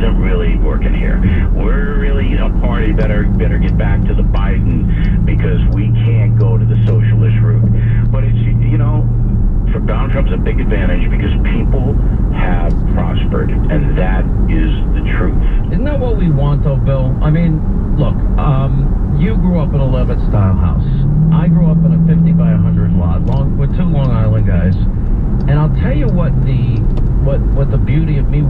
isn't really working here. We're really a party better get back to the Biden, because we can't go to the socialist route. But it's, for Donald Trump's a big advantage because people have prospered, and that is the truth. Isn't that what we want, though, Bill? I mean, look, you grew up in a Levitt-style house. I grew up in a 50 by 100 lot, with two Long Island guys. And I'll tell you what the beauty of me,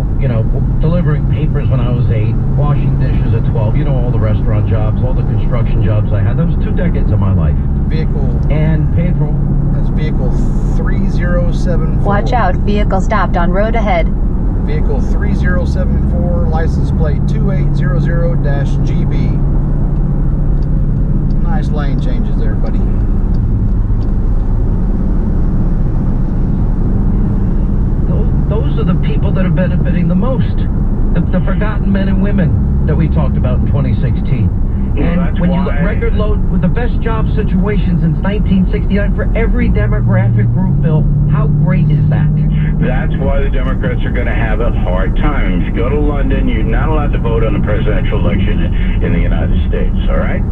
delivering papers when I was 8, washing dishes at 12, all the restaurant jobs, all the construction jobs I had. That was 2 decades of my life. Vehicle. And paid for. That's vehicle 3074. Watch out, vehicle stopped on road ahead. Vehicle 3074, license plate 2800-GB. Nice lane changes there, buddy. Those are the people that are benefiting the most. The forgotten men and women that we talked about in 2016. And when you look record low with the best job situations since 1969 for every demographic group, Bill, how great is that? That's why the Democrats are going to have a hard time. If you go to London, you're not allowed to vote on the presidential election in the United States, all right?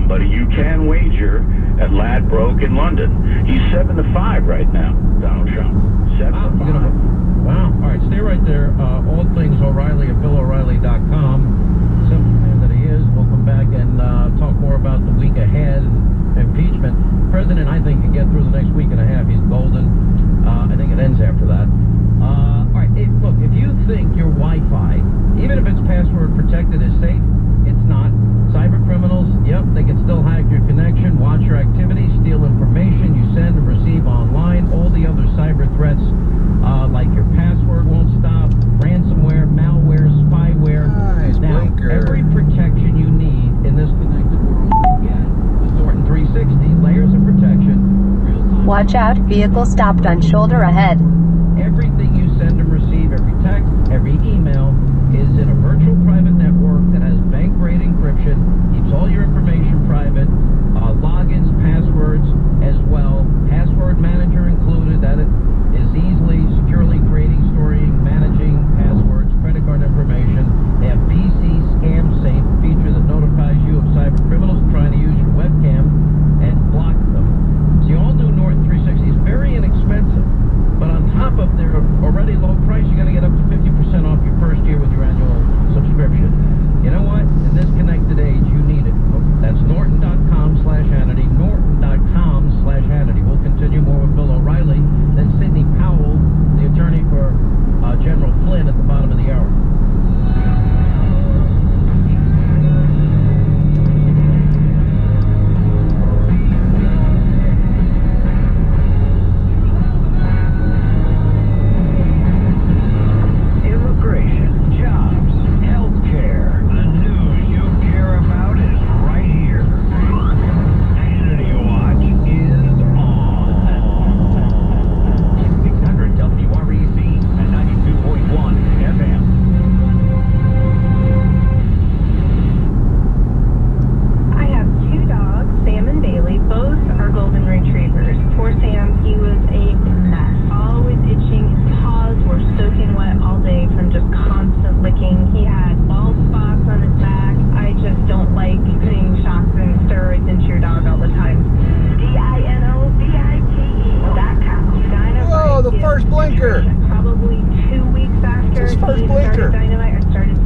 But you can wager at Ladbroke in London. He's 7-5 right now, Donald Trump. 7-5. Wow. All right, stay right there. All things O'Reilly at BillO'Reilly.com. Simple man that he is. We'll come back and talk more about the week ahead and impeachment. President, I think, can get through the next week and a half. He's golden. I think it ends after that. All right, look, if you think your Wi-Fi, even if it's password protected, is safe, it's not. Cyber criminals, yep, they can still hack your connection, watch your activities, steal information you send and receive online. All the other cyber threats, like your password won't stop, ransomware, malware, spyware. Nice now, blinker. every protection you need in this connected world, get with Norton 360. Layers of protection. Watch out, vehicle stopped on shoulder ahead. Everything you send and receive, every text, every email, is in a virtual private network that has bank-grade encryption, keeps all your information private, logins, passwords as well, password manager included, that is easily, securely creating, storing, managing passwords, credit card information. They have PC Scam Safe, a feature that notifies you of cyber criminals trying to use your webcam and block them. The all-new Norton 360 is very inexpensive, but on top of their already low price, you're going to get up to 50% off your first year with your annual subscription. You know what? In this connected age, you need it. That's norton.com/Hannity, norton.com/Hannity. We'll continue more with Bill O'Reilly, then Sidney Powell, the attorney for General Flynn, at the bottom of the hour. Blinker. Probably 2 weeks after he started Dynamite, I started